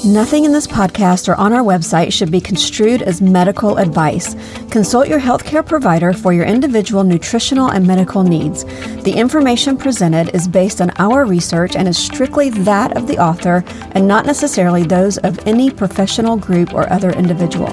Nothing in this podcast or on our website should be construed as medical advice. Consult your healthcare provider for your individual nutritional and medical needs. The information presented is based on our research and is strictly that of the author and not necessarily those of any professional group or other individual.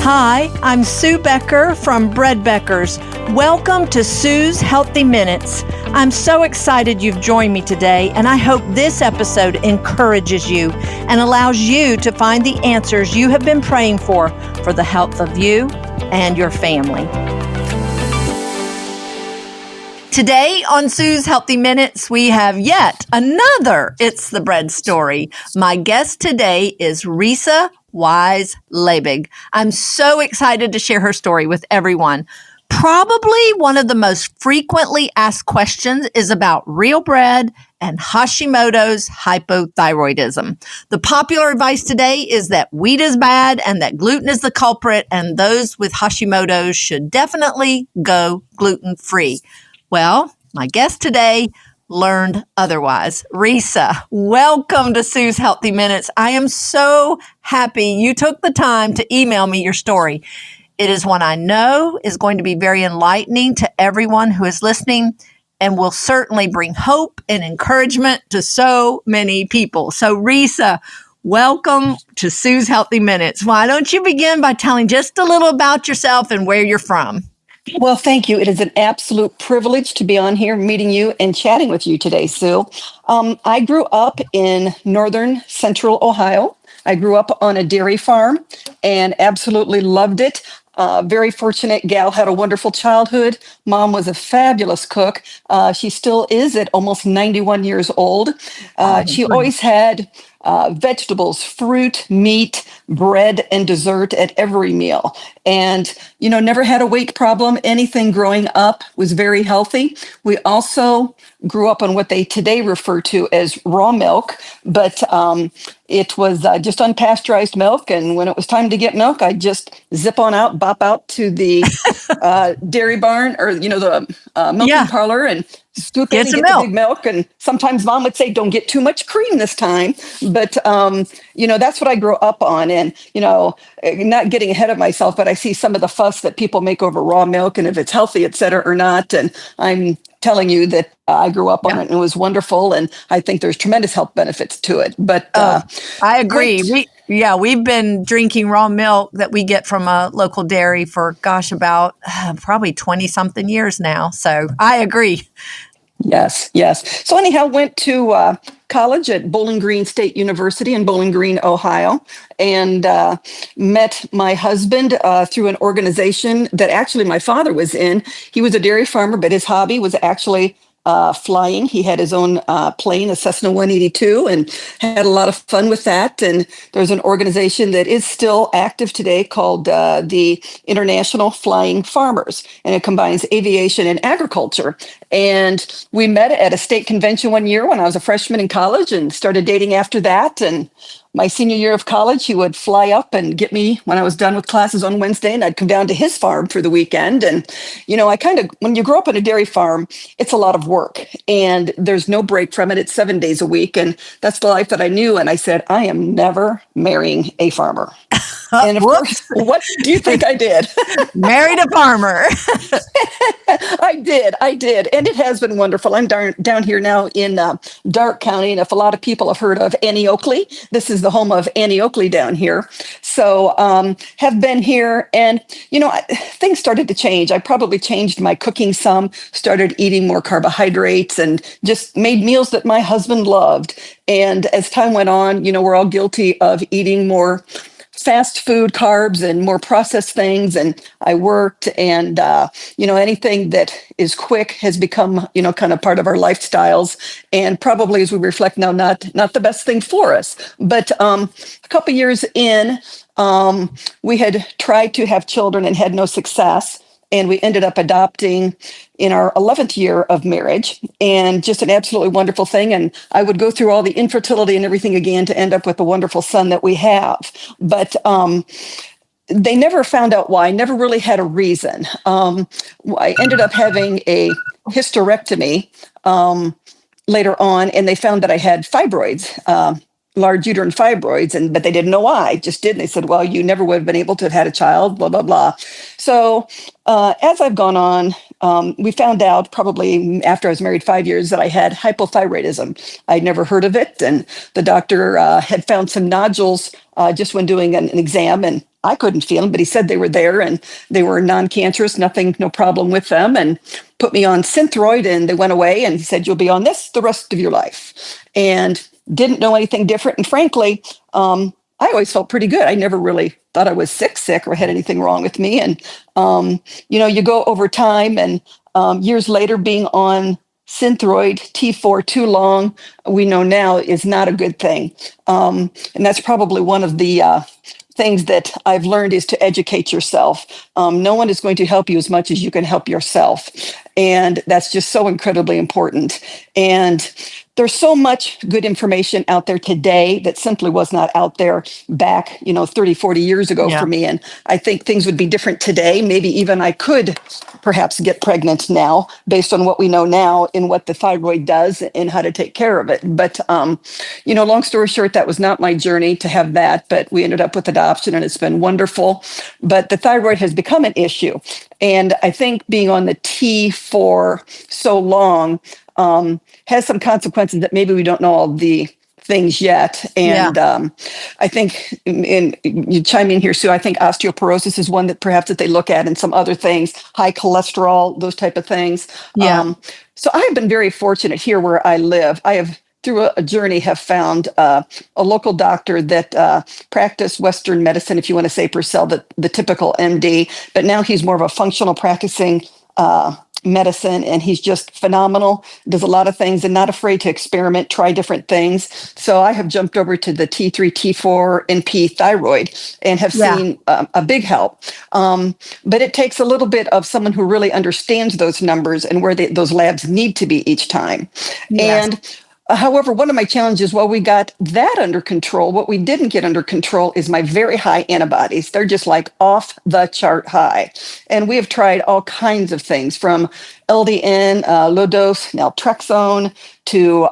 Hi, I'm Sue Becker from Bread Beckers. Welcome to Sue's Healthy Minutes. I'm so excited you've joined me today, and I hope this episode encourages you and allows you to find the answers you have been praying for the health of you and your family. Today on Sue's Healthy Minutes, we have yet another It's the Bread story. My guest today is Risë Labig. I'm so excited to share her story with everyone. Probably one of the most frequently asked questions is about real bread and Hashimoto's hypothyroidism. The popular advice today is that wheat is bad and that gluten is the culprit, and those with Hashimoto's should definitely go gluten-free. Well, my guest today learned otherwise. Risa, welcome to Sue's Healthy Minutes. I am so happy you took the time to email me your story. It is one I know is going to be very enlightening to everyone who is listening and will certainly bring hope and encouragement to so many people. So Risa, welcome to Sue's Healthy Minutes. Why don't you begin by telling just a little about yourself and where you're from? Well, thank you. It is an absolute privilege to be on here meeting you and chatting with you today, Sue. I grew up in northern central Ohio. I grew up on a dairy farm and absolutely loved it. Very fortunate gal, had a wonderful childhood. Mom was a fabulous cook. She still is at almost 91 years old. She always had vegetables, fruit, meat, bread, and dessert at every meal. And, never had a weight problem. Anything growing up was very healthy. We also grew up on what they today refer to as raw milk, but it was just unpasteurized milk. And when it was time to get milk, I'd just zip on out, bop out to the dairy barn or, the milking parlor and scoop in and get the big milk. And sometimes Mom would say, don't get too much cream this time. But, that's what I grew up on. And, not getting ahead of myself, but I see some of the fuss that people make over raw milk and if it's healthy, et cetera, or not. And I'm telling you that I grew up on it and it was wonderful. And I think there's tremendous health benefits to it. But I agree. We've been drinking raw milk that we get from a local dairy for, about probably 20 something years now. So I agree. Yes. So anyhow, went to college at Bowling Green State University in Bowling Green, Ohio, and met my husband through an organization that actually my father was in. He was a dairy farmer, but his hobby was actually flying. He had his own plane, a Cessna 182, and had a lot of fun with that. And there's an organization that is still active today called the International Flying Farmers, and it combines aviation and agriculture. And we met at a state convention one year when I was a freshman in college and started dating after that. And my senior year of college, he would fly up and get me when I was done with classes on Wednesday, and I'd come down to his farm for the weekend. And, when you grow up on a dairy farm, it's a lot of work and there's no break from it. It's 7 days a week. And that's the life that I knew. And I said, I am never marrying a farmer. And of course, what do you think I did? Married a farmer. I did. And it has been wonderful. I'm down here now in Darke County. And if a lot of people have heard of Annie Oakley, this is the home of Annie Oakley down here. So have been here. And, things started to change. I probably changed my cooking some, started eating more carbohydrates and just made meals that my husband loved. And as time went on, we're all guilty of eating more fast food, carbs, and more processed things. And I worked and, anything that is quick has become, kind of part of our lifestyles. And probably as we reflect now, not the best thing for us. But a couple years in, we had tried to have children and had no success. And we ended up adopting in our 11th year of marriage, and just an absolutely wonderful thing. And I would go through all the infertility and everything again to end up with the wonderful son that we have. But they never found out why, never really had a reason. I ended up having a hysterectomy later on, and they found that I had fibroids large uterine fibroids, but they didn't know why. Just did. And they said, well, you never would have been able to have had a child, blah, blah, blah. So as I've gone on, we found out probably after I was married 5 years that I had hypothyroidism. I'd never heard of it. And the doctor had found some nodules just when doing an exam, and I couldn't feel them, but he said they were there and they were non-cancerous, nothing, no problem with them, and put me on Synthroid, and they went away, and he said, you'll be on this the rest of your life. And didn't know anything different. And frankly, I always felt pretty good. I never really thought I was sick or had anything wrong with me. And, you go over time, and years later being on Synthroid T4 too long, we know now is not a good thing. And that's probably one of the things that I've learned is to educate yourself. No one is going to help you as much as you can help yourself. And that's just so incredibly important. And there's so much good information out there today that simply was not out there back, 30, 40 years ago for me. And I think things would be different today. Maybe even I could perhaps get pregnant now based on what we know now in what the thyroid does and how to take care of it. But, long story short, that was not my journey to have that, but we ended up with adoption, and it's been wonderful. But the thyroid has become an issue. And I think being on the T for so long has some consequences that maybe we don't know all the things yet. And I think, and you chime in here, Sue, I think osteoporosis is one that perhaps that they look at, and some other things, high cholesterol, those type of things. So I have been very fortunate here where I live. I have, through a journey, have found a local doctor that practiced Western medicine, if you want to say per se, the typical MD, but now he's more of a functional practicing medicine, and he's just phenomenal, does a lot of things and not afraid to experiment, try different things. So I have jumped over to the T3, T4, NP thyroid and have seen a big help. But it takes a little bit of someone who really understands those numbers and where those labs need to be each time. And however, one of my challenges, while we got that under control, what we didn't get under control is my very high antibodies. They're just like off the chart high. And we have tried all kinds of things from LDN, low dose naltrexone to,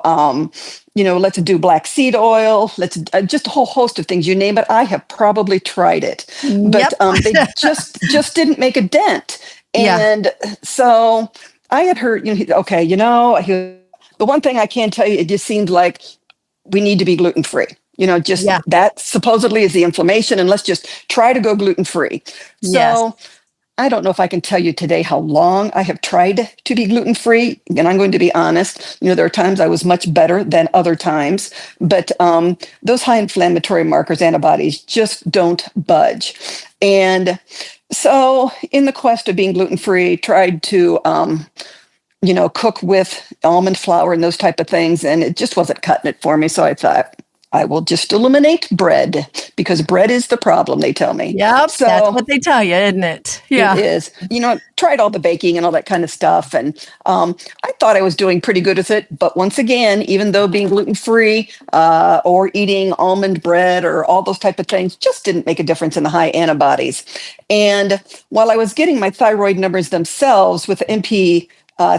let's do black seed oil. Let's just a whole host of things. You name it. I have probably tried it, but they just didn't make a dent. And so I had heard, the one thing I can tell you, it just seemed like we need to be gluten-free. That supposedly is the inflammation, and let's just try to go gluten-free. So I don't know if I can tell you today how long I have tried to be gluten-free. And I'm going to be honest, there are times I was much better than other times, but those high inflammatory markers, antibodies, just don't budge. And so in the quest of being gluten-free, tried to cook with almond flour and those type of things. And it just wasn't cutting it for me. So I thought, I will just eliminate bread because bread is the problem, they tell me. Yep, so that's what they tell you, isn't it? Yeah. It is. Tried all the baking and all that kind of stuff. And I thought I was doing pretty good with it. But once again, even though being gluten-free or eating almond bread or all those type of things just didn't make a difference in the high antibodies. And while I was getting my thyroid numbers themselves with the MP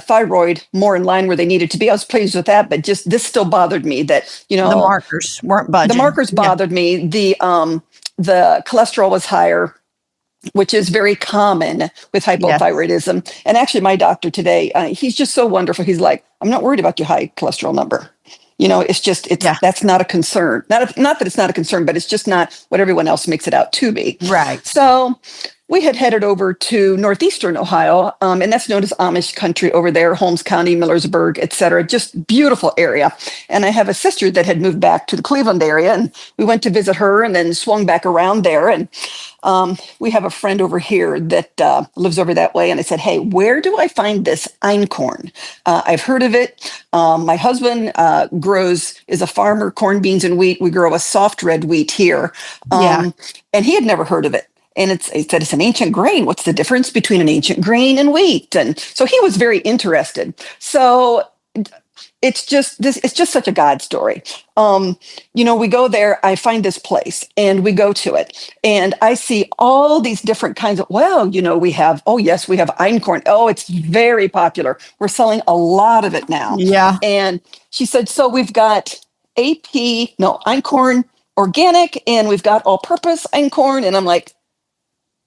thyroid more in line where they needed to be, I was pleased with that, but just this still bothered me that, the markers weren't budging. The markers bothered me. The cholesterol was higher, which is very common with hypothyroidism. And actually my doctor today, he's just so wonderful. He's like, I'm not worried about your high cholesterol number. That's not a concern. Not that it's not a concern, but it's just not what everyone else makes it out to be. Right. So we had headed over to northeastern Ohio, and that's known as Amish country over there, Holmes County, Millersburg, et cetera. Just beautiful area. And I have a sister that had moved back to the Cleveland area, and we went to visit her and then swung back around there. And we have a friend over here that lives over that way. And I said, hey, where do I find this Einkorn? I've heard of it. My husband is a farmer, corn, beans, and wheat. We grow a soft red wheat here. And he had never heard of it. And he said, it's an ancient grain. What's the difference between an ancient grain and wheat? And so he was very interested. So it's just such a God story. We go there, I find this place and we go to it and I see all these different kinds of, we have Einkorn. Oh, it's very popular. We're selling a lot of it now. Yeah. And she said, so we've got Einkorn organic, and we've got all-purpose Einkorn. And I'm like,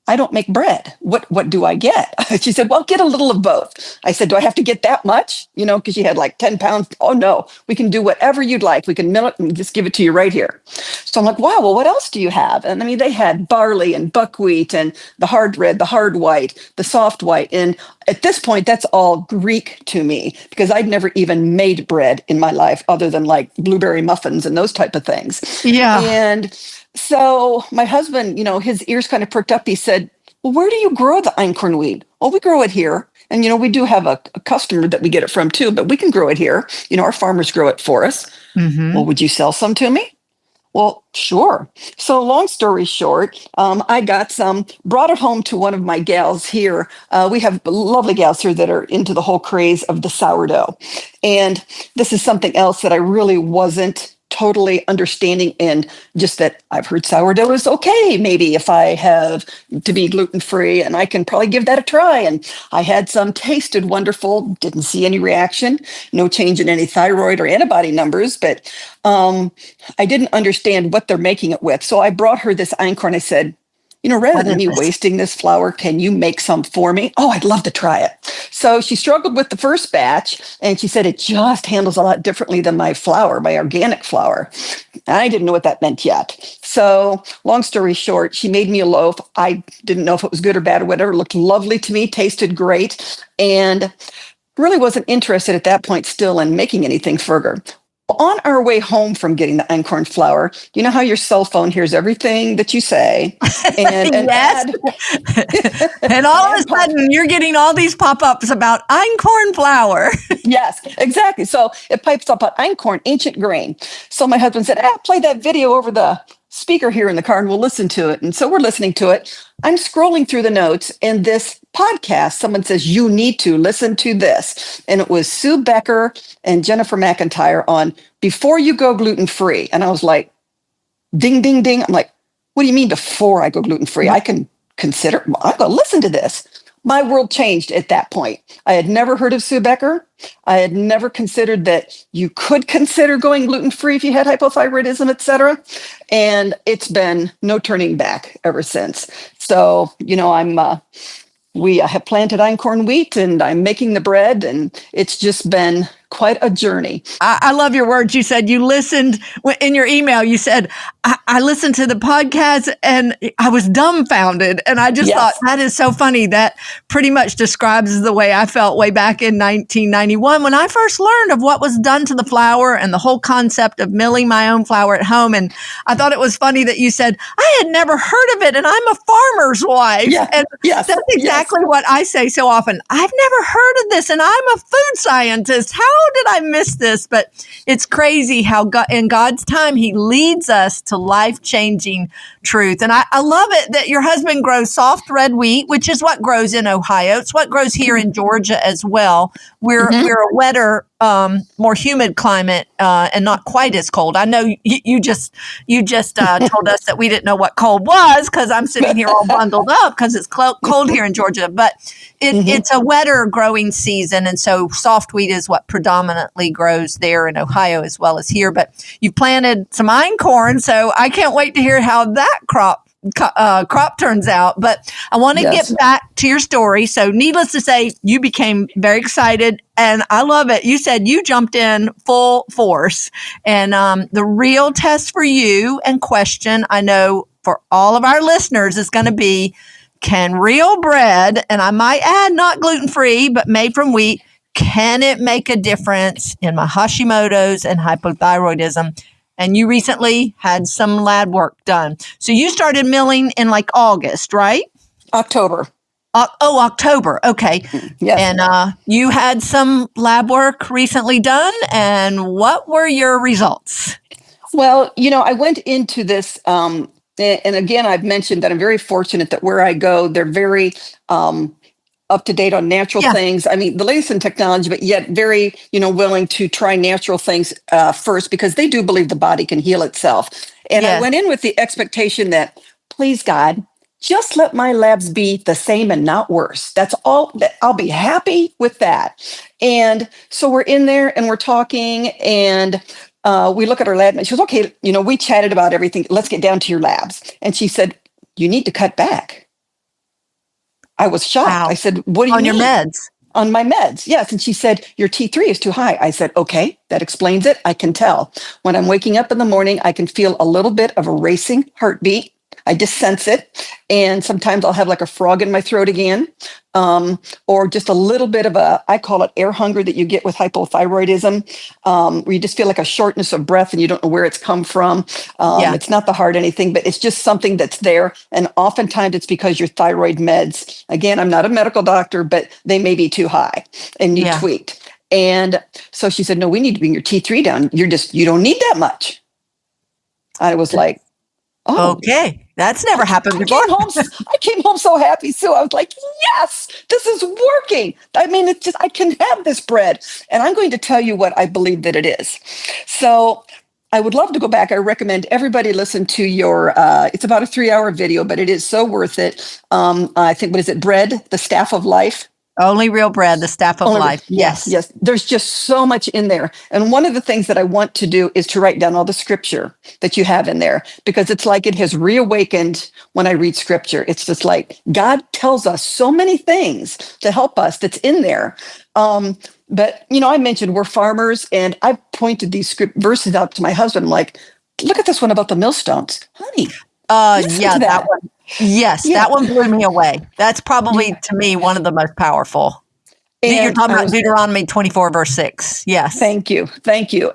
I don't make bread. What do I get? She said, well, get a little of both. I said, do I have to get that much? Because she had like 10 pounds. Oh, no, we can do whatever you'd like. We can mill it and just give it to you right here. So I'm like, wow, well, what else do you have? And I mean, they had barley and buckwheat and the hard red, the hard white, the soft white. And at this point, that's all Greek to me because I'd never even made bread in my life other than like blueberry muffins and those type of things. Yeah. And so my husband, his ears kind of perked up. He said, well, where do you grow the einkorn weed? Well, we grow it here. And, we do have a customer that we get it from too, but we can grow it here. Our farmers grow it for us. Mm-hmm. Well, would you sell some to me? Well, sure. So long story short, I got some, brought it home to one of my gals here. We have lovely gals here that are into the whole craze of the sourdough. And this is something else that I really wasn't totally understanding, and just that I've heard sourdough is okay, maybe if I have to be gluten-free, and I can probably give that a try. And I had some, tasted wonderful, didn't see any reaction, no change in any thyroid or antibody numbers, but I didn't understand what they're making it with. So I brought her this Einkorn. I said, rather than me wasting this flour, can you make some for me? Oh, I'd love to try it. So she struggled with the first batch, and she said it just handles a lot differently than my flour, my organic flour. I didn't know what that meant yet. So long story short, she made me a loaf. I didn't know if it was good or bad or whatever. It looked lovely to me, tasted great, and really wasn't interested at that point still in making anything further. On our way home from getting the Einkorn flour, you know how your cell phone hears everything that you say? And yes. And all of a sudden, you're getting all these pop-ups about Einkorn flour. Yes, exactly. So it pipes up on Einkorn, ancient grain. So my husband said, play that video over the speaker here in the car and we'll listen to it. And so we're listening to it. I'm scrolling through the notes, and this podcast, someone says, you need to listen to this. And it was Sue Becker and Jennifer McIntyre on Before You Go Gluten-Free. And I was like, ding, ding, ding. I'm like, what do you mean before I go gluten-free? I can consider, I'll go listen to this. My world changed at that point. I had never heard of Sue Becker. I had never considered that you could consider going gluten-free if you had hypothyroidism, et cetera. And it's been no turning back ever since. So, we have planted einkorn wheat, and I'm making the bread, and it's just been quite a journey. I love your words. You said you listened in your email. You said, I listened to the podcast and I was dumbfounded. And I just thought that is so funny. That pretty much describes the way I felt way back in 1991 when I first learned of what was done to the flour and the whole concept of milling my own flour at home. And I thought it was funny that you said, I had never heard of it, and I'm a farmer's wife. Yeah. And that's exactly what I say so often. I've never heard of this, and I'm a food scientist. How did I miss this? But it's crazy how in God's time, he leads us to life-changing truth. And I love it that your husband grows soft red wheat, which is what grows in Ohio. It's what grows here in Georgia as well. We're a wetter, more humid climate, and not quite as cold. I know you just told us that we didn't know what cold was because I'm sitting here all bundled up because it's cold here in Georgia. But it's a wetter growing season, and so soft wheat is what predominantly grows there in Ohio as well as here. But you've planted some einkorn, so I can't wait to hear how that crop turns out. But I want to get back to your story. So needless to say, you became very excited, and I love it. You said you jumped in full force, and the real test for you and question, I know for all of our listeners, is going to be, can real bread, and I might add not gluten-free, but made from wheat, can it make a difference in my Hashimoto's and hypothyroidism? And you recently had some lab work done. So you started milling in like August, right? October. October. Okay. Yes. And you had some lab work recently done. And what were your results? Well, I went into this, and again, I've mentioned that I'm very fortunate that where I go, they're very up to date on natural things. I mean, the latest in technology, but yet very, willing to try natural things first, because they do believe the body can heal itself. And I went in with the expectation that, please God, just let my labs be the same and not worse. That's all. I'll be happy with that. And so we're in there and we're talking, and we look at her lab and she goes, okay, we chatted about everything. Let's get down to your labs. And she said, you need to cut back. I was shocked. Wow. I said, what do you On mean? your meds? On my meds, yes. And she said, your T3 is too high. I said, okay, that explains it. I can tell. When I'm waking up in the morning, I can feel a little bit of a racing heartbeat. I just sense it. And sometimes I'll have like a frog in my throat again, or just a little bit of I call it air hunger that you get with hypothyroidism, where you just feel like a shortness of breath and you don't know where it's come from. It's not the heart, anything, but it's just something that's there. And oftentimes it's because your thyroid meds, again, I'm not a medical doctor, but they may be too high and you tweaked. And so she said, no, we need to bring your T3 down. You don't need that much. I was like, oh, okay. That's never happened before. I came home so happy, Sue. I was like, yes, this is working. I mean, it's just, I can have this bread. And I'm going to tell you what I believe that it is. So I would love to go back. I recommend everybody listen to your, it's about a 3-hour video, but it is so worth it. I think, what is it? Bread, the Staff of Life. Only Real Bread, the Staff of Life. Yes. There's just so much in there. And one of the things that I want to do is to write down all the scripture that you have in there, because it's like it has reawakened when I read scripture. It's just like God tells us so many things to help us that's in there. But, I mentioned we're farmers, and I've pointed these script verses out to my husband. I'm like, look at this one about the millstones. Honey, that one. Yes, that one blew me away. That's probably, to me, one of the most powerful. And you're talking about Deuteronomy 24, verse 6. Yes. Thank you.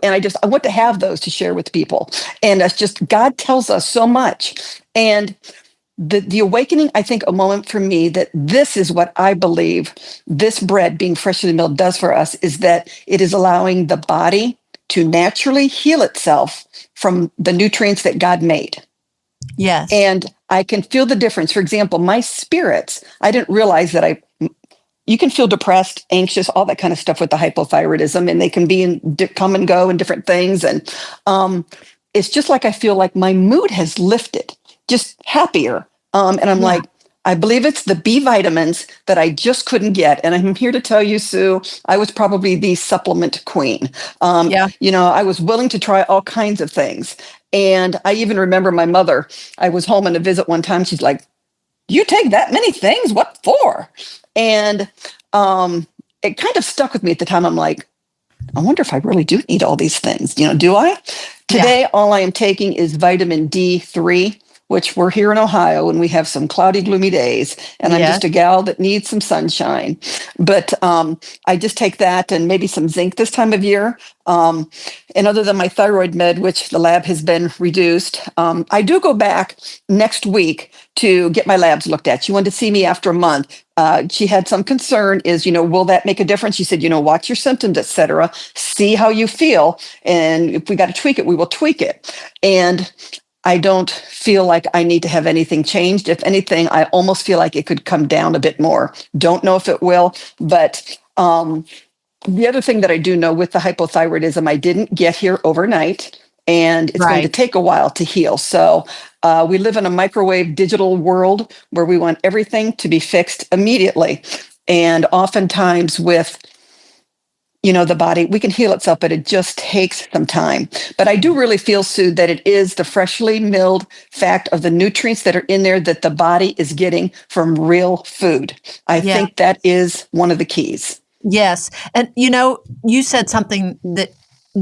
And I want to have those to share with people. And that's just, God tells us so much. And the awakening, I think, a moment for me that this is what I believe this bread being freshly milled does for us, is that it is allowing the body to naturally heal itself from the nutrients that God made. Yes. And I can feel the difference. For example, my spirits, I didn't realize that you can feel depressed, anxious, all that kind of stuff with the hypothyroidism, and they can come and go and different things. And it's just like I feel like my mood has lifted, just happier. And I'm like, I believe it's the B vitamins that I just couldn't get. And I'm here to tell you, Sue, I was probably the supplement queen. I was willing to try all kinds of things. And I even remember my mother, I was home on a visit one time. She's like, you take that many things? What for? And it kind of stuck with me at the time. I'm like, I wonder if I really do need all these things. Do I? Today, all I am taking is vitamin D3, which we're here in Ohio and we have some cloudy, gloomy days. And I'm just a gal that needs some sunshine. But I just take that and maybe some zinc this time of year. And other than my thyroid med, which the lab has been reduced, I do go back next week to get my labs looked at. She wanted to see me after a month. She had some concern is, will that make a difference? She said, watch your symptoms, et cetera, see how you feel. And if we got to tweak it, we will tweak it. And I don't feel like I need to have anything changed. If anything, I almost feel like it could come down a bit more. Don't know if it will, but the other thing that I do know with the hypothyroidism, I didn't get here overnight, and it's going to take a while to heal. So we live in a microwave digital world where we want everything to be fixed immediately. And oftentimes with the body, we can heal itself, but it just takes some time. But I do really feel, Sue, that it is the freshly milled fact of the nutrients that are in there that the body is getting from real food. I think that is one of the keys. Yes. And, you said something that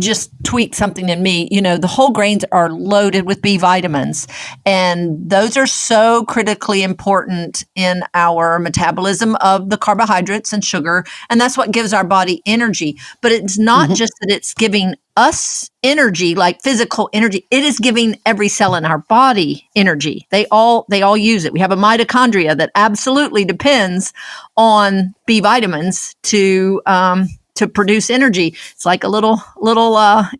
just tweaked something in me. The whole grains are loaded with B vitamins, and those are so critically important in our metabolism of the carbohydrates and sugar. And that's what gives our body energy. But it's not just that it's giving us energy, like physical energy. It is giving every cell in our body energy. They all use it. We have a mitochondria that absolutely depends on B vitamins to produce energy. It's like a little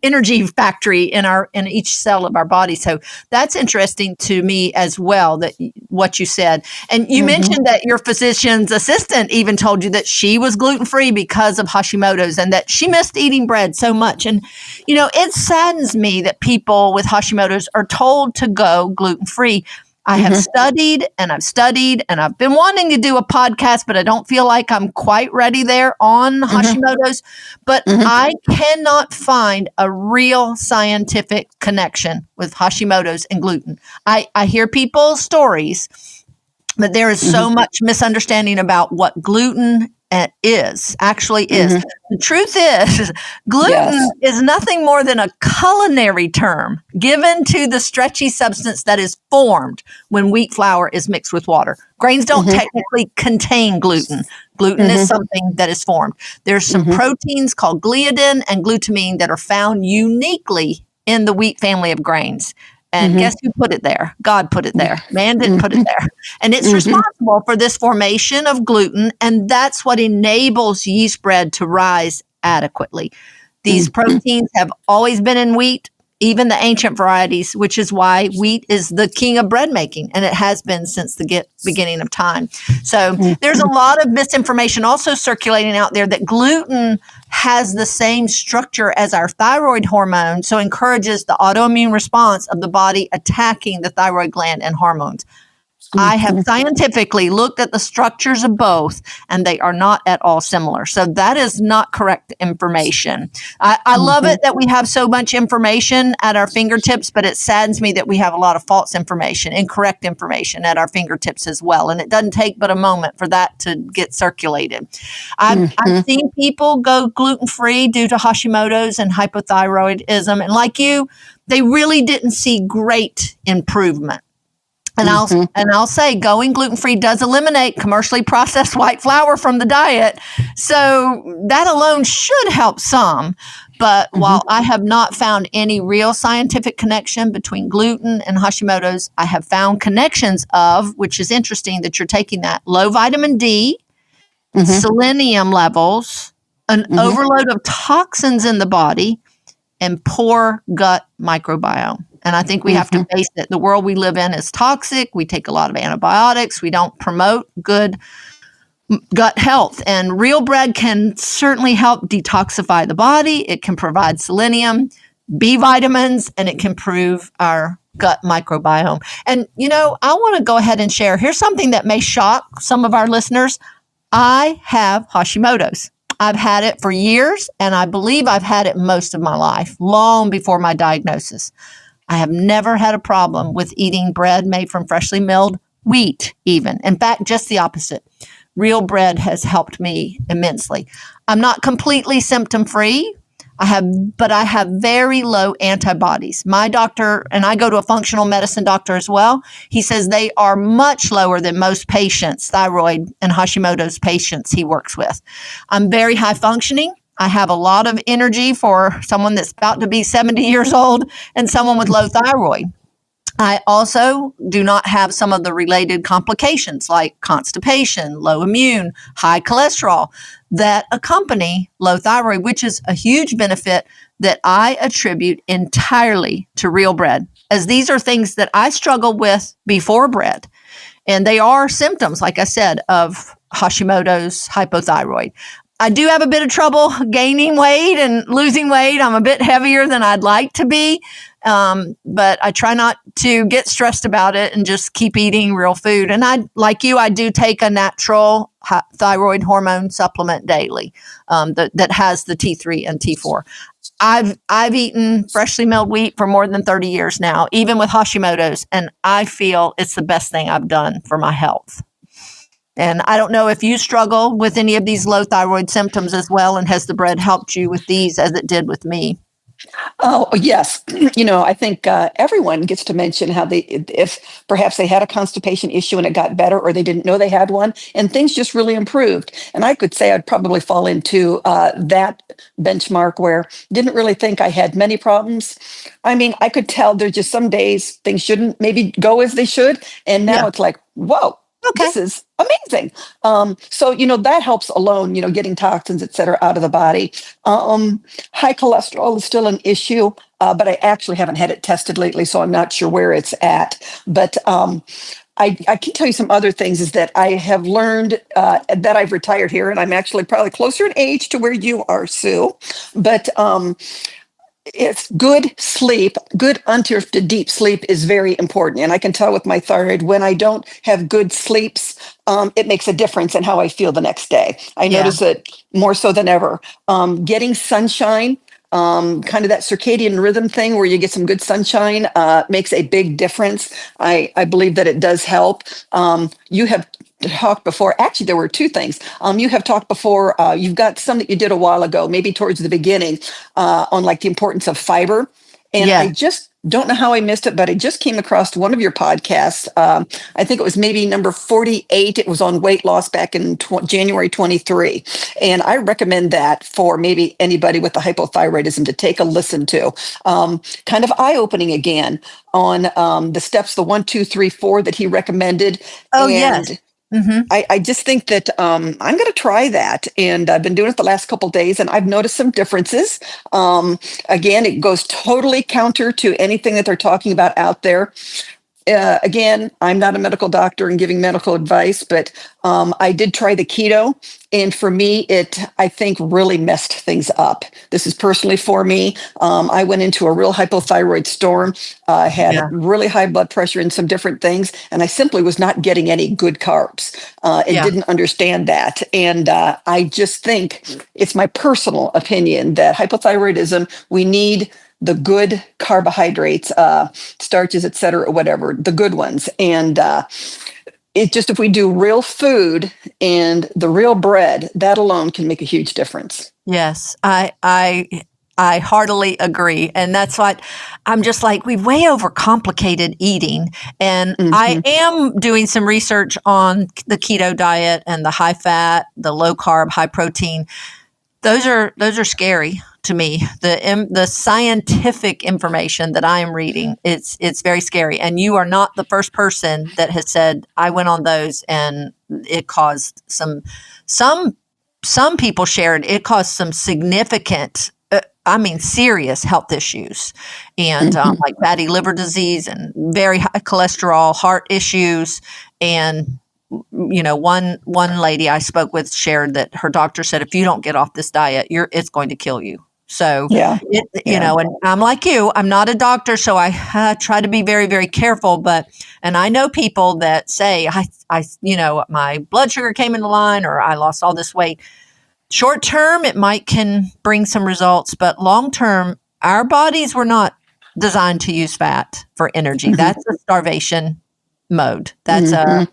energy factory in each cell of our body. So that's interesting to me as well, that what you said. And you mentioned that your physician's assistant even told you that she was gluten-free because of Hashimoto's and that she missed eating bread so much. And, it saddens me that people with Hashimoto's are told to go gluten-free. I have studied and I've studied and I've been wanting to do a podcast, but I don't feel like I'm quite ready there on Hashimoto's. But I cannot find a real scientific connection with Hashimoto's and gluten. I hear people's stories, but there is so much misunderstanding about what gluten actually is. The truth is, gluten is nothing more than a culinary term given to the stretchy substance that is formed when wheat flour is mixed with water. Grains don't technically contain gluten. Gluten is something that is formed. There's some proteins called gliadin and glutamine that are found uniquely in the wheat family of grains. And guess who put it there? God put it there. Man didn't put it there. And it's responsible for this formation of gluten, and that's what enables yeast bread to rise adequately. These proteins have always been in wheat, even the ancient varieties, which is why wheat is the king of bread making, and it has been since the beginning of time. So there's a lot of misinformation also circulating out there that gluten has the same structure as our thyroid hormone, so encourages the autoimmune response of the body attacking the thyroid gland and hormones. I have scientifically looked at the structures of both, and they are not at all similar. So that is not correct information. I love it that we have so much information at our fingertips, but it saddens me that we have a lot of false information, incorrect information at our fingertips as well. And it doesn't take but a moment for that to get circulated. I've seen people go gluten-free due to Hashimoto's and hypothyroidism. And like you, they really didn't see great improvement. And I'll say going gluten-free does eliminate commercially processed white flour from the diet. So that alone should help some. But while I have not found any real scientific connection between gluten and Hashimoto's, I have found connections of, which is interesting that you're taking that, low vitamin D, selenium levels, an overload of toxins in the body, and poor gut microbiome. And I think we have to face it. The world we live in is toxic. We take a lot of antibiotics. We don't promote good gut health. And real bread can certainly help detoxify the body. It can provide selenium, B vitamins, and it can improve our gut microbiome. And, you know, I want to go ahead and share. Here's something that may shock some of our listeners. I have Hashimoto's. I've had it for years, and I believe I've had it most of my life, long before my diagnosis. I have never had a problem with eating bread made from freshly milled wheat, even. In fact, just the opposite. Real bread has helped me immensely. I'm not completely symptom-free, but I have very low antibodies. My doctor, and I go to a functional medicine doctor as well, he says they are much lower than most patients, thyroid and Hashimoto's patients he works with. I'm very high functioning. I have a lot of energy for someone that's about to be 70 years old and someone with low thyroid. I also do not have some of the related complications like constipation, low immune, high cholesterol that accompany low thyroid, which is a huge benefit that I attribute entirely to real bread, as these are things that I struggled with before bread. And they are symptoms, like I said, of Hashimoto's hypothyroid. I do have a bit of trouble gaining weight and losing weight. I'm a bit heavier than I'd like to be, but I try not to get stressed about it and just keep eating real food. And like you, I do take a natural thyroid hormone supplement daily that has the T3 and T4. I've eaten freshly milled wheat for more than 30 years now, even with Hashimoto's, and I feel it's the best thing I've done for my health. And I don't know if you struggle with any of these low thyroid symptoms as well, and has the bread helped you with these as it did with me? Oh, yes. You know, I think everyone gets to mention how if perhaps they had a constipation issue and it got better, or they didn't know they had one and things just really improved. And I could say I'd probably fall into that benchmark where didn't really think I had many problems. I mean, I could tell there's just some days things shouldn't maybe go as they should. And now it's like, whoa. Okay. This is amazing. So, you know, that helps alone, you know, getting toxins, et cetera, out of the body. High cholesterol is still an issue, but I actually haven't had it tested lately, so I'm not sure where it's at. But I can tell you some other things is that I have learned that I've retired here, and I'm actually probably closer in age to where you are, Sue. But it's good sleep, good uninterrupted deep sleep is very important. And I can tell with my thyroid, when I don't have good sleeps, it makes a difference in how I feel the next day. I Yeah. notice it more so than ever. Getting sunshine, kind of that circadian rhythm thing where you get some good sunshine, makes a big difference. I believe that it does help. You have talked before. Actually, there were two things. You have talked before. You've got some that you did a while ago, maybe towards the beginning, on like the importance of fiber. And Yeah. I just don't know how I missed it, but I just came across one of your podcasts. I think it was maybe number 48. It was on weight loss back in January 23. And I recommend that for maybe anybody with the hypothyroidism to take a listen to. Kind of eye-opening again on the steps, the 1, 2, 3, 4 that he recommended. Oh, yes. And Mm-hmm. I just think that I'm going to try that. And I've been doing it the last couple of days and I've noticed some differences. Again, it goes totally counter to anything that they're talking about out there. Again, I'm not a medical doctor and giving medical advice, but I did try the keto. And for me, it, I think, really messed things up. This is personally for me. I went into a real hypothyroid storm, had really high blood pressure and some different things. And I simply was not getting any good carbs and didn't understand that. And I just think it's my personal opinion that hypothyroidism, we need the good carbohydrates, starches, et cetera, whatever, the good ones. And it just, if we do real food and the real bread, that alone can make a huge difference. Yes, I heartily agree. And that's what I'm just like, we way overcomplicated eating. And I am doing some research on the keto diet and the high fat, the low carb, high protein. Those are scary to me. The scientific information that I am reading, it's very scary. And you are not the first person that has said, I went on those and it caused some people shared it caused some significant, serious health issues, and like fatty liver disease and very high cholesterol, heart issues. And one lady I spoke with shared that her doctor said, if you don't get off this diet, it's going to kill you. So, and I'm like you, I'm not a doctor, so I try to be very, very careful. And I know people that say, my blood sugar came into line, or I lost all this weight. Short term, it can bring some results, but long term, our bodies were not designed to use fat for energy. That's a starvation mode. That's where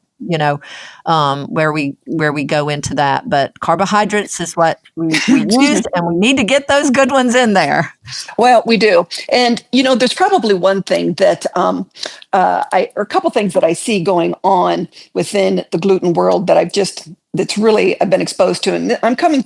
we go into that. But carbohydrates is what we use, and we need to get those good ones in there. Well, we do. And, there's probably one thing that or a couple things that I see going on within the gluten world that I've been exposed to. And I'm coming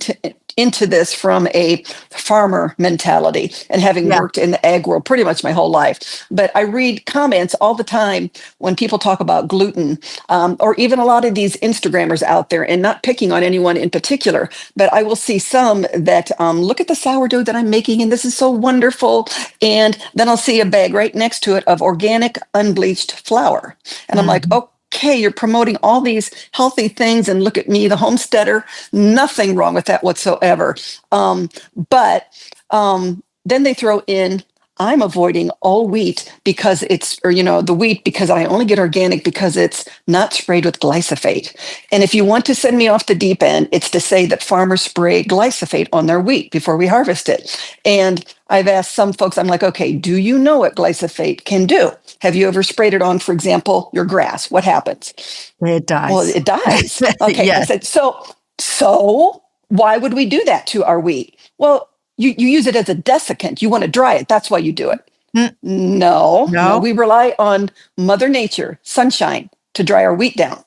into this from a farmer mentality and having worked in the ag world pretty much my whole life. But I read comments all the time when people talk about gluten, or even a lot of these Instagrammers out there, and not picking on anyone in particular, but I will see some that look at the sourdough that I'm making, and this is so wonderful. And then I'll see a bag right next to it of organic unbleached flour. And I'm like, okay, you're promoting all these healthy things, and look at me, the homesteader, nothing wrong with that whatsoever. But then they throw in, I'm avoiding all wheat because the wheat, because I only get organic because it's not sprayed with glyphosate. And if you want to send me off the deep end, it's to say that farmers spray glyphosate on their wheat before we harvest it. And I've asked some folks, I'm like, okay, do you know what glyphosate can do? Have you ever sprayed it on, for example, your grass? What happens? It dies. Well, it dies. Okay. Yes. I said, so why would we do that to our wheat? Well, you use it as a desiccant. You want to dry it. That's why you do it. No. We rely on Mother Nature, sunshine, to dry our wheat down.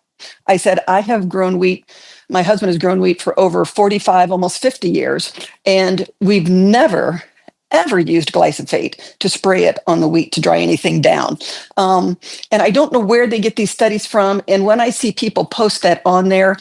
I said, I have grown wheat. My husband has grown wheat for over 45, almost 50 years. And we've never, ever used glyphosate to spray it on the wheat to dry anything down. And I don't know where they get these studies from. And when I see people post that on there,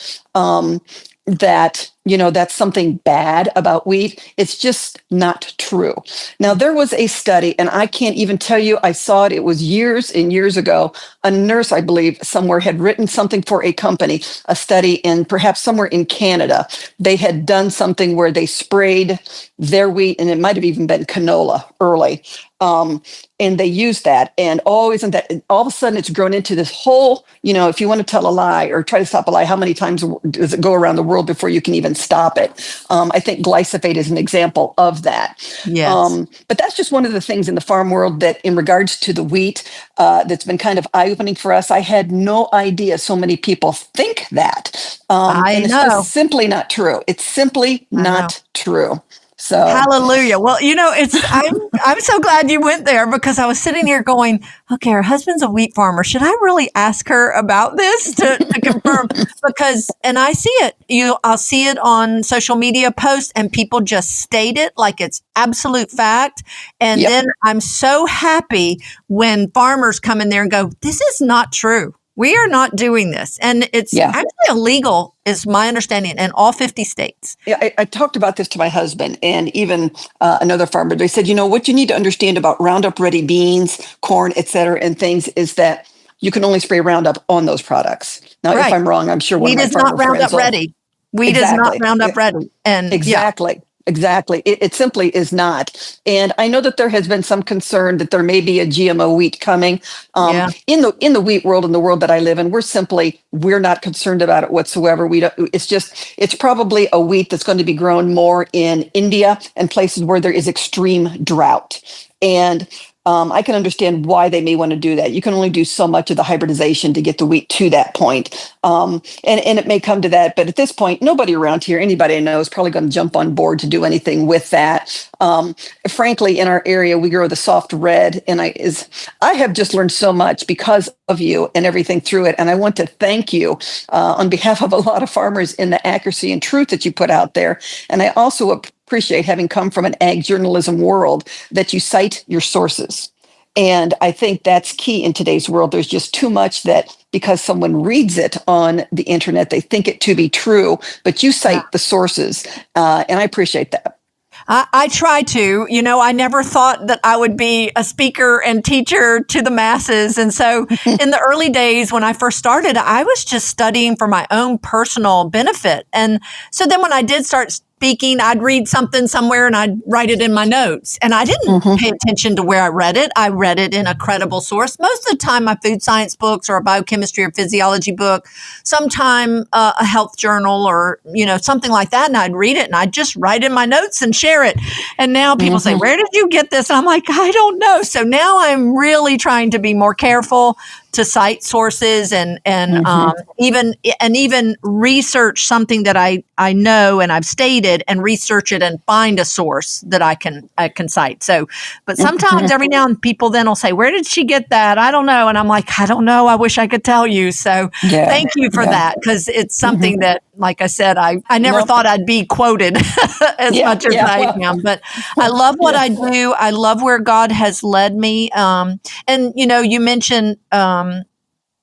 that, that's something bad about wheat. It's just not true. Now, there was a study, and I can't even tell you, I saw it. It was years and years ago. A nurse, I believe, somewhere had written something for a company, a study in perhaps somewhere in Canada. They had done something where they sprayed their wheat, and it might have even been canola early. And they use that, and all of a sudden it's grown into this whole, if you want to tell a lie or try to stop a lie, how many times does it go around the world before you can even stop it? I think glyphosate is an example of that. Yes. But that's just one of the things in the farm world that in regards to the wheat, that's been kind of eye-opening for us. I had no idea so many people think that. And it's just simply not true. It's simply not true. So hallelujah. Well, I'm so glad you went there, because I was sitting here going, okay, her husband's a wheat farmer. Should I really ask her about this to confirm? And I see it. I'll see it on social media posts, and people just state it like it's absolute fact. And then I'm so happy when farmers come in there and go, this is not true. We are not doing this. And it's actually illegal, is my understanding, in all 50 states. Yeah, I talked about this to my husband and even another farmer. They said, what you need to understand about Roundup Ready beans, corn, et cetera, and things is that you can only spray Roundup on those products. Now, if I'm wrong, I'm sure one of my farmer friends will. Wheat is not Roundup Ready. Wheat is not Roundup Ready. And exactly. Exactly. It simply is not. And I know that there has been some concern that there may be a GMO wheat coming. In the wheat world, in the world that I live in, we're not concerned about it whatsoever. It's probably a wheat that's going to be grown more in India and places where there is extreme drought. And I can understand why they may want to do that. You can only do so much of the hybridization to get the wheat to that point. And it may come to that. But at this point, nobody around here, anybody I know, is probably going to jump on board to do anything with that. Frankly, in our area, we grow the soft red. And I have just learned so much because of you and everything through it. And I want to thank you on behalf of a lot of farmers in the accuracy and truth that you put out there. And I also appreciate, having come from an ag journalism world, that you cite your sources. And I think that's key in today's world. There's just too much that because someone reads it on the internet, they think it to be true, but you cite the sources. And I appreciate that. I try to. I never thought that I would be a speaker and teacher to the masses. And so in the early days when I first started, I was just studying for my own personal benefit. And so then when I did start speaking, I'd read something somewhere and I'd write it in my notes. And I didn't pay attention to where I read it. I read it in a credible source. Most of the time, my food science books or a biochemistry or physiology book, sometime a health journal or, something like that. And I'd read it and I'd just write in my notes and share it. And now people say, where did you get this? And I'm like, I don't know. So now I'm really trying to be more careful to cite sources and even research something that I know and I've stated, and research it and find a source that I can cite. So, but sometimes every now and then people then will say, where did she get that? I don't know. And I'm like, I don't know. I wish I could tell you. So thank you for that, because it's something that, like I said, I never thought I'd be quoted as much as I am. But I love what I do. I love where God has led me. And you mentioned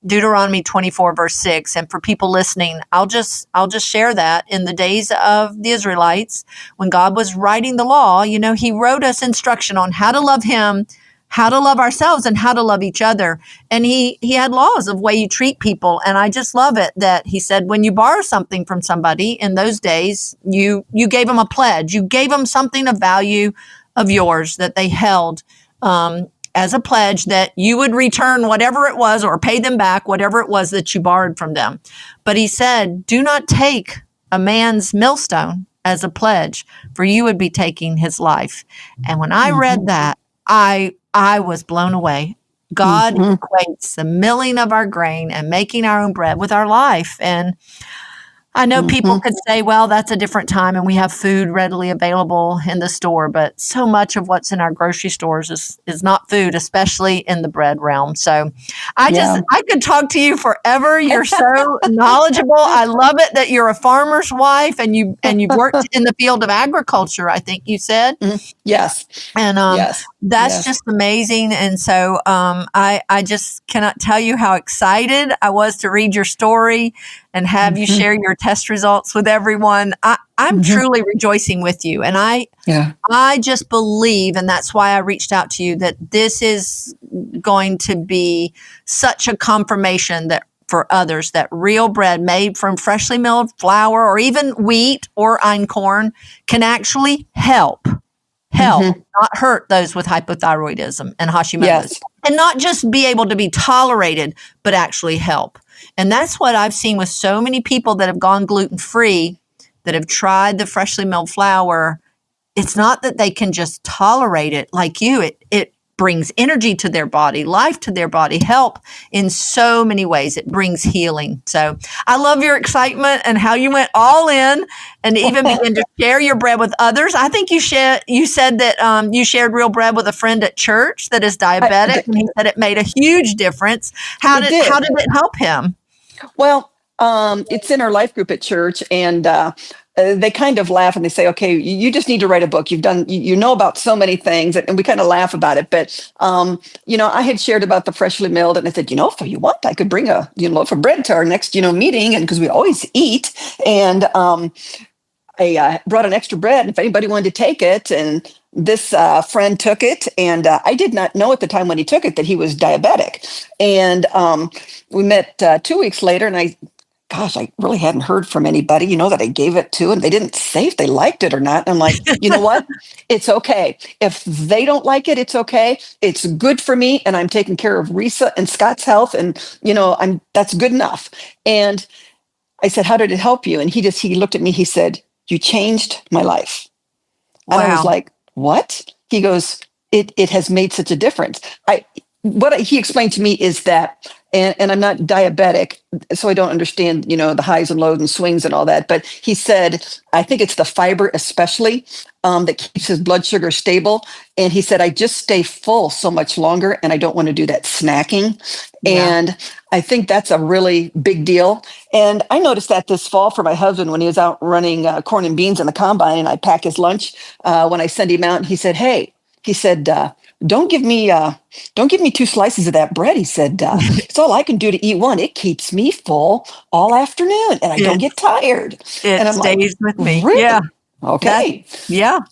Deuteronomy 24 verse 6. And for people listening, I'll just share that. In the days of the Israelites, when God was writing the law, he wrote us instruction on how to love him, how to love ourselves, and how to love each other. And he had laws of way you treat people. And I just love it that he said, when you borrow something from somebody in those days, you gave them a pledge. You gave them something of value of yours that they held, as a pledge that you would return whatever it was or pay them back whatever it was that you borrowed from them. But he said, do not take a man's millstone as a pledge, for you would be taking his life. And when I read that, I was blown away. God equates the milling of our grain and making our own bread with our life. And I know people could say, well, that's a different time and we have food readily available in the store, but so much of what's in our grocery stores is not food, especially in the bread realm. So I could talk to you forever. You're so knowledgeable. I love it that you're a farmer's wife and you've worked in the field of agriculture, I think you said. Yes. And that's just amazing. And so I just cannot tell you how excited I was to read your story and have you share your test results with everyone. I'm truly rejoicing with you. And I just believe, and that's why I reached out to you, that this is going to be such a confirmation that for others, that real bread made from freshly milled flour or even wheat or einkorn can actually help, not hurt those with hypothyroidism and Hashimoto's. Yes. And not just be able to be tolerated, but actually help. And that's what I've seen with so many people that have gone gluten-free, that have tried the freshly milled flour. It's not that they can just tolerate it like you. It brings energy to their body, life to their body, help in so many ways. It brings healing. So I love your excitement and how you went all in and even began to share your bread with others. I think you said that you shared real bread with a friend at church that is diabetic, and he said it made a huge difference. How did it help him? Well, it's in our life group at church, and they kind of laugh and they say, okay, you just need to write a book. You've done, you know about so many things, and we kind of laugh about it. But, I had shared about the freshly milled, and I said, if you want, I could bring a loaf of bread to our next, meeting, and because we always eat. And I brought an extra bread if anybody wanted to take it. And this friend took it, and I did not know at the time when he took it that he was diabetic. And we met 2 weeks later, and I really hadn't heard from anybody, that I gave it to, and they didn't say if they liked it or not. And I'm like, you know what? It's okay. If they don't like it, it's okay. It's good for me, and I'm taking care of Risa and Scott's health, and that's good enough. And I said, how did it help you? And he looked at me, he said, you changed my life. Wow. And I was like, what? He goes, it has made such a difference. What he explained to me is that, and I'm not diabetic, so I don't understand, the highs and lows and swings and all that. But he said, I think it's the fiber especially that keeps his blood sugar stable. And he said, I just stay full so much longer, and I don't want to do that snacking. Yeah. And I think that's a really big deal. And I noticed that this fall for my husband when he was out running corn and beans in the combine, and I pack his lunch when I send him out. And he said, hey, don't give me 2 slices of that bread. He said, it's all I can do to eat one. It keeps me full all afternoon, and I don't get tired. It and I'm stays with me. Really? Yeah. Okay.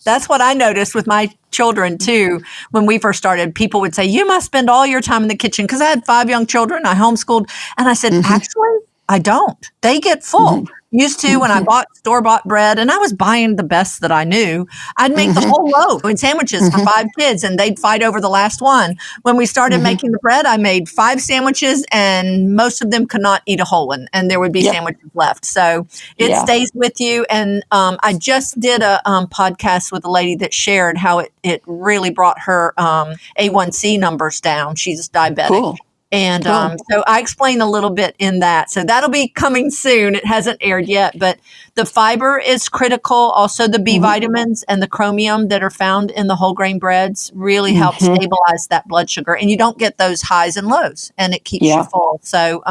That's what I noticed with my children too. When we first started, people would say, you must spend all your time in the kitchen, because I had 5 young children. I homeschooled. And I said, actually, I don't. They get full. Used to, when I bought store-bought bread, and I was buying the best that I knew, I'd make the whole loaf in sandwiches for 5 kids, and they'd fight over the last one. When we started making the bread, I made 5 sandwiches, and most of them could not eat a whole one, and there would be sandwiches left. So it stays with you. And I just did a podcast with a lady that shared how it really brought her A1C numbers down. She's diabetic. Cool. And so I explain a little bit in that. So that'll be coming soon. It hasn't aired yet, but the fiber is critical. Also, the B vitamins and the chromium that are found in the whole grain breads really help stabilize that blood sugar. And you don't get those highs and lows, and it keeps you full. So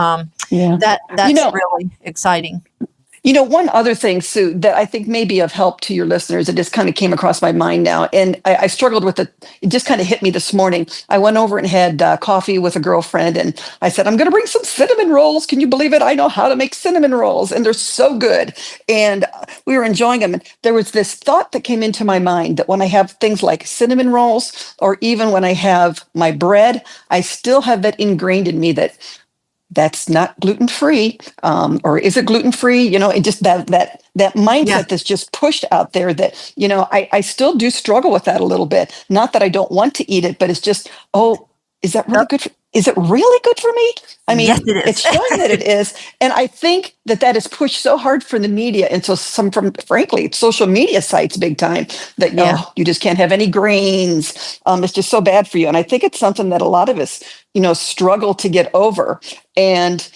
that's really exciting. One other thing, Sue, that I think may be of help to your listeners, it just kind of came across my mind now, and I struggled with it. It just kind of hit me this morning. I went over and had coffee with a girlfriend, and I said, I'm going to bring some cinnamon rolls. Can you believe it? I know how to make cinnamon rolls, and they're so good. And we were enjoying them. And there was this thought that came into my mind that when I have things like cinnamon rolls, or even when I have my bread, I still have that ingrained in me that that's not gluten-free, or is it gluten-free? And just that mindset that's just pushed out there that, I still do struggle with that a little bit. Not that I don't want to eat it, but it's just, is that really good? Is it really good for me? I mean, yes, it is. It's showing that it is. And I think that is pushed so hard from the media. And so frankly, social media sites big time that, you just can't have any grains. It's just so bad for you. And I think it's something that a lot of us, struggle to get over. And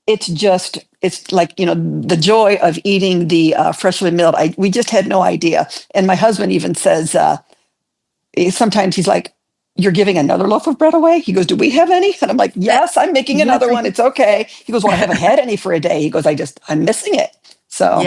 it's like, the joy of eating the freshly milled. We just had no idea. And my husband even says, sometimes he's like, you're giving another loaf of bread away? He goes, do we have any? And I'm like, yes, I'm making another one. It's okay. He goes, well, I haven't had any for a day. He goes, I'm missing it. So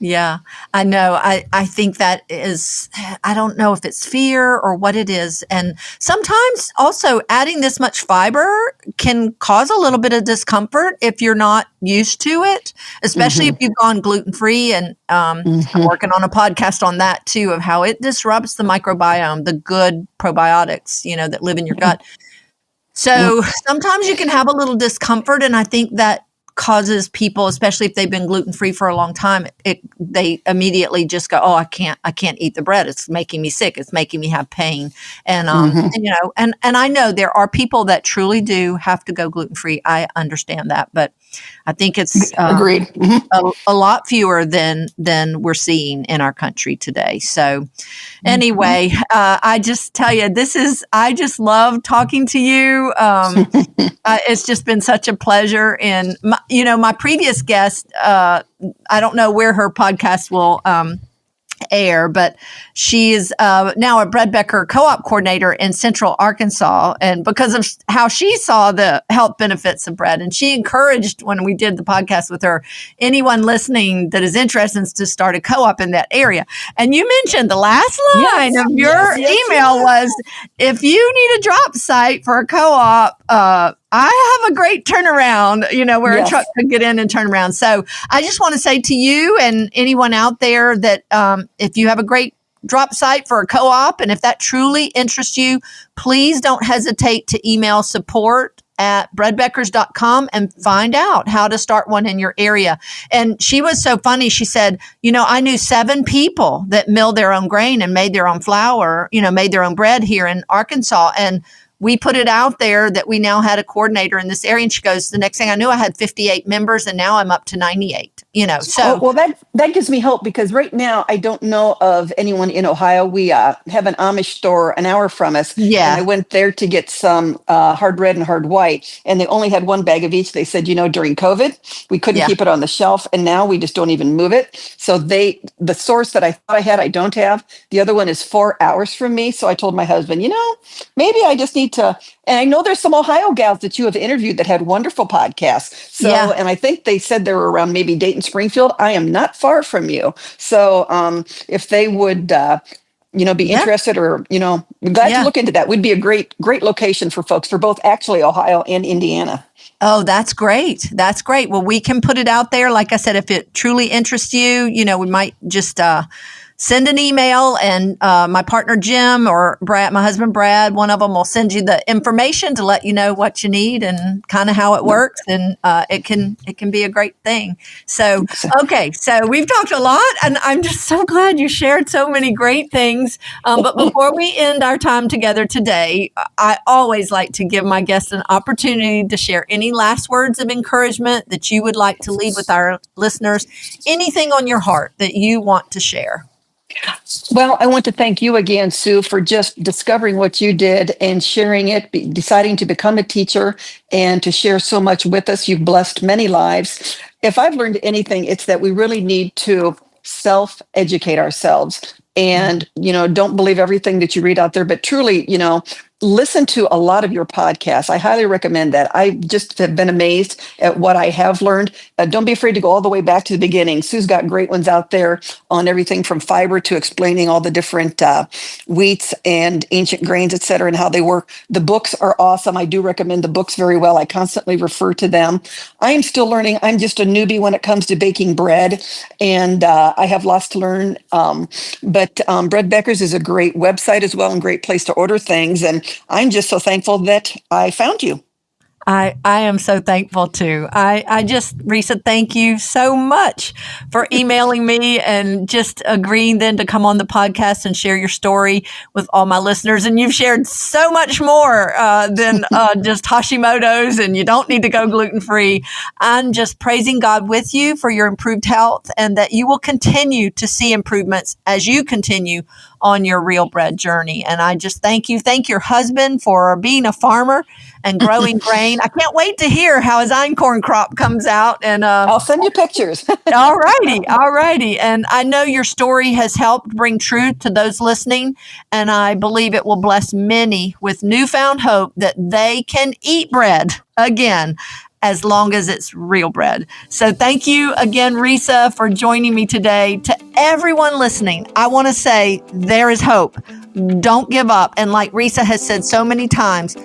Yeah, I know. I think that is, I don't know if it's fear or what it is. And sometimes also adding this much fiber can cause a little bit of discomfort if you're not used to it, especially if you've gone gluten-free. And I'm working on a podcast on that too, of how it disrupts the microbiome, the good probiotics, that live in your gut. So sometimes you can have a little discomfort, and I think that causes people, especially if they've been gluten-free for a long time, they immediately just go, "Oh, I can't eat the bread. It's making me sick. It's making me have pain." And and I know there are people that truly do have to go gluten-free. I understand that, but I think it's Agreed. a lot fewer than we're seeing in our country today. So anyway, I just tell you, I just love talking to you. It's just been such a pleasure. And my previous guest, I don't know where her podcast will air, but she is now a Bredbecker co-op coordinator in Central Arkansas, and because of how she saw the health benefits of bread, and she encouraged, when we did the podcast with her, anyone listening that is interested to start a co-op in that area. And you mentioned the last line of your email was, if you need a drop site for a co-op, I have a great turnaround, where a truck could get in and turn around. So I just want to say to you and anyone out there that if you have a great drop site for a co-op, and if that truly interests you, please don't hesitate to email support@bredbeckers.com and find out how to start one in your area. And she was so funny. She said, I knew 7 people that milled their own grain and made their own flour, made their own bread here in Arkansas. And we put it out there that we now had a coordinator in this area. And she goes, the next thing I knew, I had 58 members, and now I'm up to 98, so. Well, that gives me hope, because right now I don't know of anyone in Ohio. We have an Amish store an hour from us. Yeah. And I went there to get some hard red and hard white, and they only had one bag of each. They said, during COVID, we couldn't keep it on the shelf, and now we just don't even move it. So the source that I thought I had, I don't have. The other one is 4 hours from me. So I told my husband, maybe I just need to, and I know there's some Ohio gals that you have interviewed that had wonderful podcasts. So, and I think they said they were around maybe Dayton, Springfield. I am not far from you. So if they would, be interested, or, we're glad to look into that. Would be a great location for folks, for both actually Ohio and Indiana. Oh, that's great. That's great. Well, we can put it out there. Like I said, if it truly interests you, we might just send an email, and my partner Jim or Brad, my husband Brad, one of them will send you the information to let you know what you need and kind of how it works, and it can be a great thing. So okay, so we've talked a lot, and I'm just so glad you shared so many great things. But before we end our time together today, I always like to give my guests an opportunity to share any last words of encouragement that you would like to leave with our listeners. Anything on your heart that you want to share. Well, I want to thank you again, Sue, for just discovering what you did and sharing it, deciding to become a teacher and to share so much with us. You've blessed many lives. If I've learned anything, it's that we really need to self-educate ourselves. And, don't believe everything that you read out there, but truly, listen to a lot of your podcasts. I highly recommend that. I just have been amazed at what I have learned. Don't be afraid to go all the way back to the beginning. Sue's got great ones out there on everything from fiber to explaining all the different wheats and ancient grains, et cetera, and how they work. The books are awesome. I do recommend the books very well. I constantly refer to them. I am still learning. I'm just a newbie when it comes to baking bread, and I have lots to learn. But Bredbeckers is a great website as well, and great place to order things. And I'm just so thankful that I found you. I am so thankful too. Risa, thank you so much for emailing me and just agreeing then to come on the podcast and share your story with all my listeners. And you've shared so much more than just Hashimoto's, and you don't need to go gluten-free. I'm just praising God with you for your improved health, and that you will continue to see improvements as you continue on your real bread journey. And I just thank you. Thank your husband for being a farmer and growing grain. I can't wait to hear how his Einkorn crop comes out. And I'll send you pictures. All righty. And I know your story has helped bring truth to those listening. And I believe it will bless many with newfound hope that they can eat bread again. as long as it's real bread. So thank you again, Risa, for joining me today. To everyone listening, I want to say there is hope. Don't give up. And like Risa has said so many times,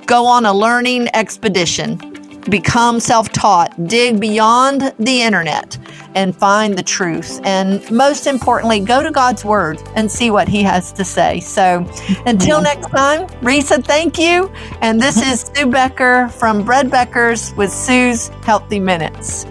go on a learning expedition. Become self-taught, dig beyond the internet and find the truth. And most importantly, go to God's word and see what he has to say. So until next time, Risa, thank you. And this is Sue Becker from Bread Beckers with Sue's Healthy Minutes.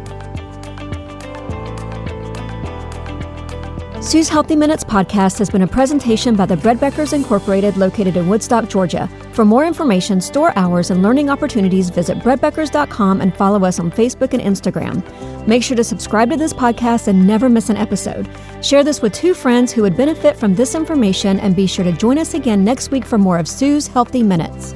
Sue's Healthy Minutes podcast has been a presentation by the Bread Beckers Incorporated located in Woodstock, Georgia. For more information, store hours, and learning opportunities, visit breadbeckers.com and follow us on Facebook and Instagram. Make sure to subscribe to this podcast and never miss an episode. Share this with 2 friends who would benefit from this information, and be sure to join us again next week for more of Sue's Healthy Minutes.